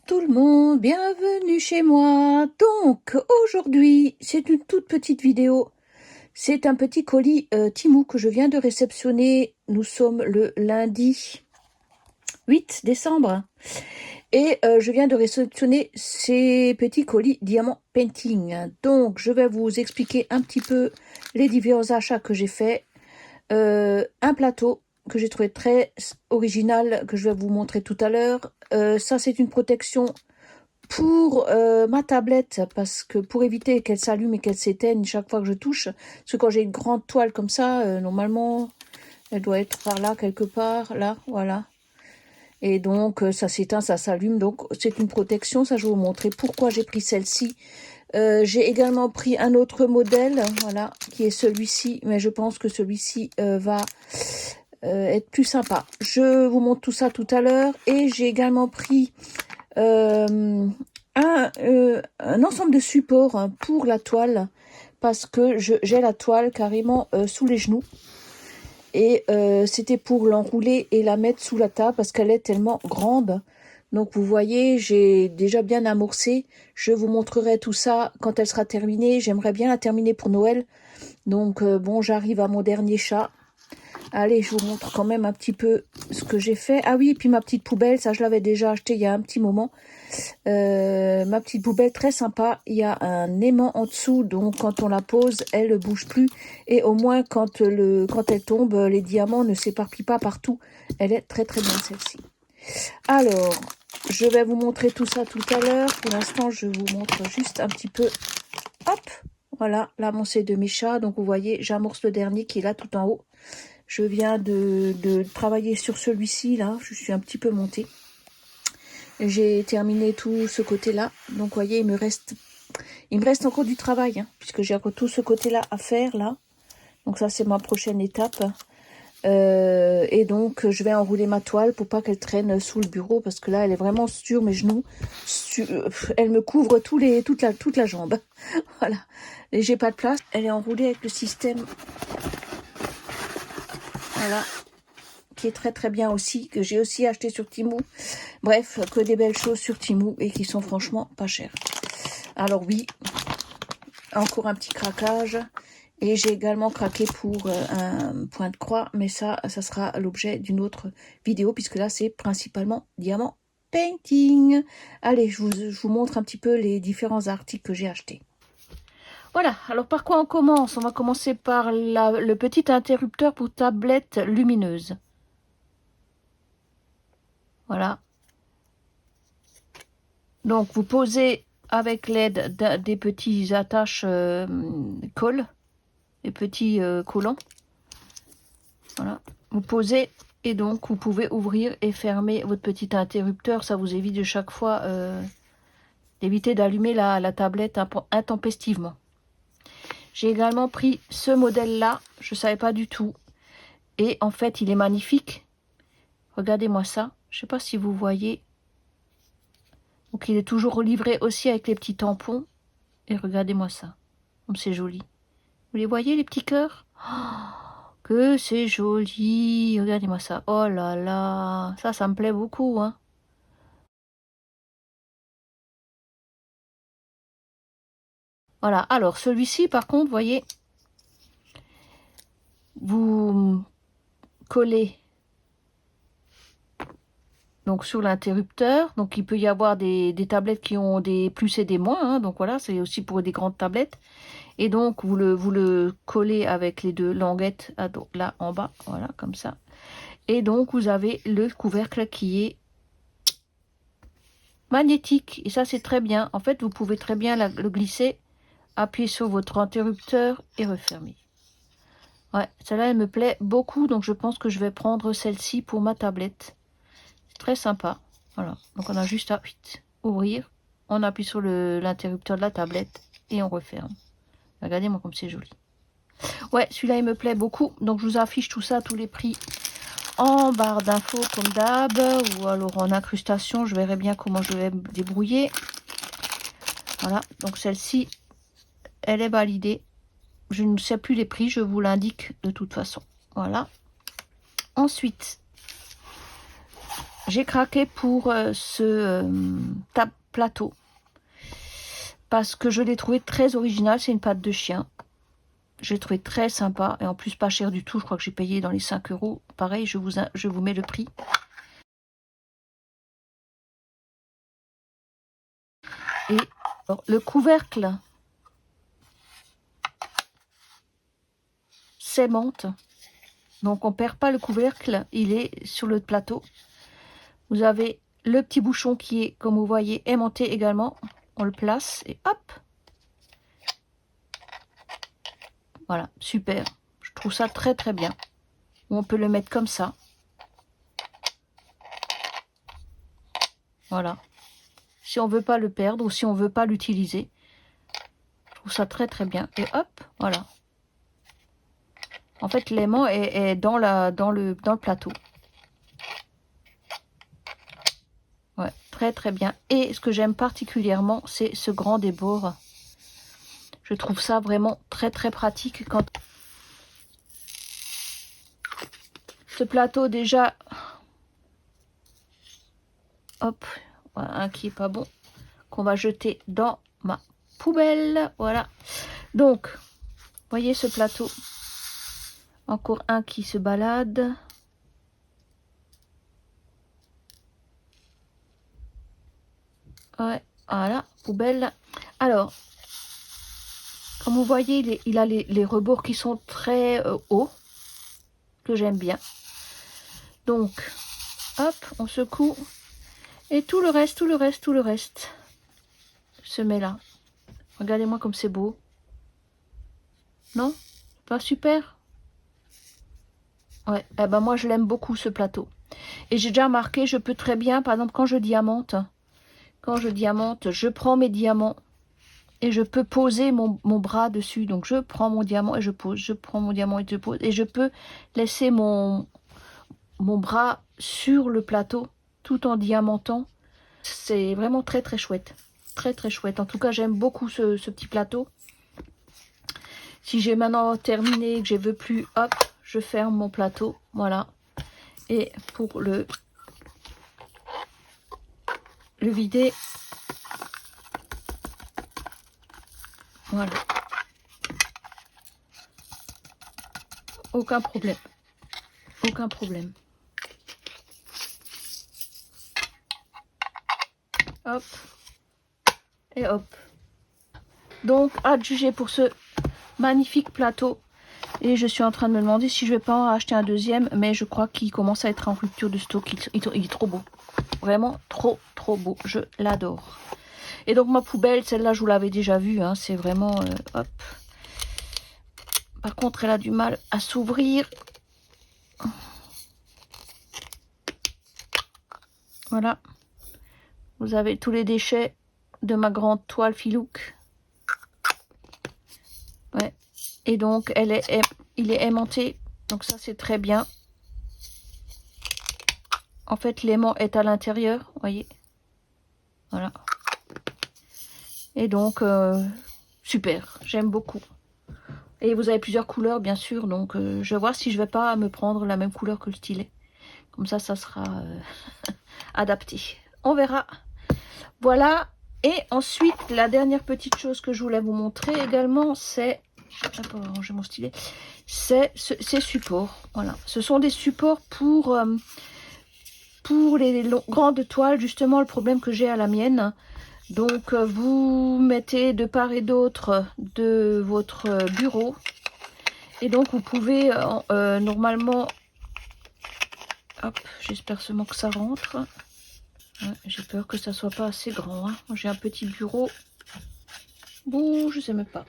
Tout le monde, bienvenue chez moi. Donc aujourd'hui c'est une toute petite vidéo. C'est un petit colis Temu que je viens de réceptionner. Nous sommes le lundi 8 décembre. Et je viens de réceptionner ces petits colis Diamant Painting. Donc je vais vous expliquer un petit peu les divers achats que j'ai faits. Un plateau que j'ai trouvé très original, que je vais vous montrer tout à l'heure. Ça c'est une protection pour ma tablette, parce que pour éviter qu'elle s'allume et qu'elle s'éteigne chaque fois que je touche, parce que quand j'ai une grande toile comme ça, normalement elle doit être par là quelque part, là, voilà. Et donc ça s'éteint, ça s'allume, donc c'est une protection. Ça je vais vous montrer pourquoi j'ai pris celle-ci. J'ai également pris un autre modèle, voilà, qui est celui-ci, mais je pense que celui-ci va être plus sympa. Je vous montre tout ça tout à l'heure. Et j'ai également pris un ensemble de supports hein, pour la toile, parce que j'ai la toile carrément sous les genoux. Et c'était pour l'enrouler et la mettre sous la table, parce qu'elle est tellement grande. Donc vous voyez, j'ai déjà bien amorcé. Je vous montrerai tout ça quand elle sera terminée. J'aimerais bien la terminer pour Noël. Donc bon, j'arrive à mon dernier chat. Allez, je vous montre quand même un petit peu ce que j'ai fait. Ah oui, et puis ma petite poubelle, ça je l'avais déjà acheté il y a un petit moment. Ma petite poubelle très sympa. Il y a un aimant en dessous, donc quand on la pose, elle ne bouge plus. Et au moins quand elle tombe, les diamants ne s'éparpillent pas partout. Elle est très très bien celle-ci. Alors, je vais vous montrer tout ça tout à l'heure. Pour l'instant, je vous montre juste un petit peu. Hop, voilà, l'avancée de mes chats. Donc, vous voyez, j'amorce le dernier qui est là tout en haut. Je viens de travailler sur celui-ci, là. Je suis un petit peu montée. J'ai terminé tout ce côté-là. Donc, vous voyez, il me reste encore du travail, hein, puisque j'ai encore tout ce côté-là à faire, là. Donc, ça, c'est ma prochaine étape. Et donc je vais enrouler ma toile pour pas qu'elle traîne sous le bureau, parce que là elle est vraiment sur mes genoux, elle me couvre toute la jambe. Voilà, et j'ai pas de place. Elle est enroulée avec le système, voilà, qui est très très bien aussi, que j'ai aussi acheté sur Temu. Bref, que des belles choses sur Temu et qui sont franchement pas chères. Alors oui, encore un petit craquage. Et j'ai également craqué pour un point de croix, mais ça sera l'objet d'une autre vidéo, puisque là, c'est principalement Diamant Painting. Allez, je vous montre un petit peu les différents articles que j'ai achetés. Voilà, alors par quoi on commence? On va commencer par le petit interrupteur pour tablette lumineuse. Voilà. Donc, vous posez avec l'aide des petits attaches colle, des petits collants. Voilà, vous posez et donc vous pouvez ouvrir et fermer votre petit interrupteur. Ça vous évite de chaque fois d'éviter d'allumer la tablette intempestivement. J'ai également pris ce modèle-là, je ne savais pas du tout. Et en fait, il est magnifique. Regardez-moi ça, je ne sais pas si vous voyez. Donc il est toujours livré aussi avec les petits tampons. Et regardez-moi ça, comme c'est joli. Vous les voyez, les petits cœurs? Oh, que c'est joli. Regardez-moi ça. Oh là là. Ça me plaît beaucoup, hein. Voilà. Alors, celui-ci, par contre, voyez, vous collez donc sur l'interrupteur. Donc, il peut y avoir des tablettes qui ont des plus et des moins, hein. Donc, voilà, c'est aussi pour des grandes tablettes. Et donc, vous le collez avec les deux languettes là en bas. Voilà, comme ça. Et donc, vous avez le couvercle qui est magnétique. Et ça, c'est très bien. En fait, vous pouvez très bien le glisser, appuyer sur votre interrupteur et refermer. Ouais, celle-là, elle me plaît beaucoup. Donc, je pense que je vais prendre celle-ci pour ma tablette. C'est très sympa. Voilà. Donc, on a juste à ouvrir. On appuie sur l'interrupteur de la tablette et on referme. Regardez-moi comme c'est joli. Ouais, celui-là, il me plaît beaucoup. Donc, je vous affiche tout ça, tous les prix en barre d'infos comme d'hab, ou alors en incrustation. Je verrai bien comment je vais me débrouiller. Voilà, donc celle-ci, elle est validée. Je ne sais plus les prix, je vous l'indique de toute façon. Voilà. Ensuite, j'ai craqué pour ce plateau. Parce que je l'ai trouvé très original. C'est une patte de chien. Je l'ai trouvé très sympa. Et en plus, pas cher du tout. Je crois que j'ai payé dans les 5 euros. Pareil, je vous mets le prix. Et alors, le couvercle s'aimante. Donc on perd pas le couvercle. Il est sur le plateau. Vous avez le petit bouchon qui est, comme vous voyez, aimanté également. On le place et hop. Voilà, super. Je trouve ça très très bien. On peut le mettre comme ça. Voilà. Si on veut pas le perdre ou si on veut pas l'utiliser. Je trouve ça très très bien. Et hop, voilà. En fait, l'aimant est dans le plateau. Ouais, très très bien. Et ce que j'aime particulièrement, c'est ce grand débord. Je trouve ça vraiment très très pratique quand... Ce plateau déjà... Hop, voilà, un qui est pas bon. Qu'on va jeter dans ma poubelle. Voilà. Donc, voyez ce plateau. Encore un qui se balade. Ouais, voilà, poubelle. Alors, comme vous voyez, il a les rebords qui sont très hauts, que j'aime bien. Donc, hop, on secoue. Et tout le reste se met là. Regardez-moi comme c'est beau. Non? Pas super? Ouais, eh ben moi je l'aime beaucoup ce plateau. Et j'ai déjà remarqué, je peux très bien, par exemple quand je diamante, je prends mes diamants et je peux poser mon bras dessus. Donc je prends mon diamant et je pose, je prends mon diamant et je pose. Et je peux laisser mon bras sur le plateau tout en diamantant. C'est vraiment très très chouette. Très très chouette. En tout cas, j'aime beaucoup ce petit plateau. Si j'ai maintenant terminé, que je ne veux plus, hop, je ferme mon plateau. Voilà. Et pour le vider, voilà. Aucun problème. Aucun problème. Hop. Et hop. Donc, à juger pour ce magnifique plateau. Et je suis en train de me demander si je vais pas en acheter un deuxième. Mais je crois qu'il commence à être en rupture de stock. Il est trop beau. Vraiment trop trop beau. Je l'adore. Et donc ma poubelle, celle-là, je vous l'avais déjà vue. Hein, c'est vraiment... hop. Par contre, elle a du mal à s'ouvrir. Voilà. Vous avez tous les déchets de ma grande toile Filouk. Ouais. Et donc, il est aimanté. Donc ça, c'est très bien. En fait, l'aimant est à l'intérieur. Voyez. Voilà. Et donc, super. J'aime beaucoup. Et vous avez plusieurs couleurs, bien sûr. Donc, je vais voir si je vais pas me prendre la même couleur que le stylet. Comme ça sera adapté. On verra. Voilà. Et ensuite, la dernière petite chose que je voulais vous montrer également, c'est... Hop, ranger mon stylet. C'est ces supports. Voilà. Ce sont des supports pour les grandes toiles. Justement, le problème que j'ai à la mienne. Donc, vous mettez de part et d'autre de votre bureau. Et donc, vous pouvez normalement... Hop, j'espère seulement que ça rentre. Ouais, j'ai peur que ça soit pas assez grand. Hein. J'ai un petit bureau. Bon, je sais même pas.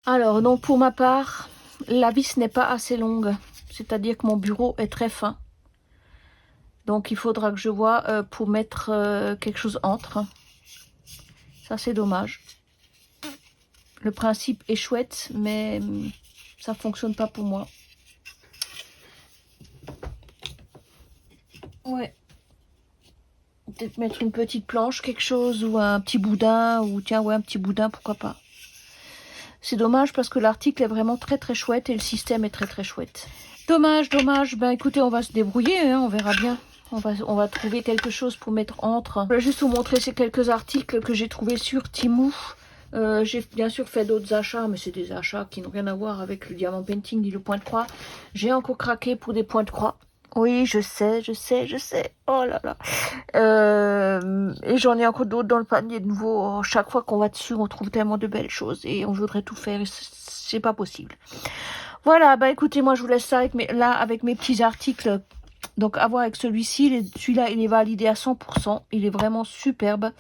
Alors, donc pour ma part, la vis n'est pas assez longue. C'est-à-dire que mon bureau est très fin. Donc, il faudra que je vois pour mettre quelque chose entre. Ça, c'est dommage. Le principe est chouette, mais ça fonctionne pas pour moi. Ouais. Peut-être mettre une petite planche, quelque chose, ou un petit boudin, ou tiens, ouais, un petit boudin, pourquoi pas. C'est dommage parce que l'article est vraiment très très chouette et le système est très très chouette. Dommage, dommage. Ben écoutez, on va se débrouiller, hein, on verra bien. On va trouver quelque chose pour mettre entre. Je voulais juste vous montrer ces quelques articles que j'ai trouvés sur Temu. J'ai bien sûr fait d'autres achats, mais c'est des achats qui n'ont rien à voir avec le diamant painting ni le point de croix. J'ai encore craqué pour des points de croix. Oui, je sais. Oh là là. Et j'en ai encore d'autres dans le panier de nouveau. Oh, chaque fois qu'on va dessus, on trouve tellement de belles choses et on voudrait tout faire. C'est pas possible. Voilà, bah écoutez, moi je vous laisse ça avec mes petits articles. Donc à voir avec celui-ci. Celui-là, il est validé à 100%. Il est vraiment superbe.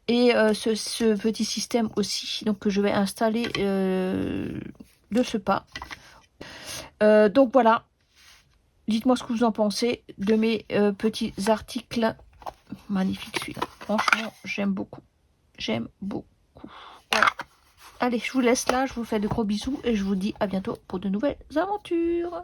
Et ce petit système aussi, donc que je vais installer de ce pas. Donc voilà. Dites-moi ce que vous en pensez de mes petits articles. Magnifique celui-là. Franchement, j'aime beaucoup. J'aime beaucoup. Voilà. Allez, je vous laisse là. Je vous fais de gros bisous et je vous dis à bientôt pour de nouvelles aventures.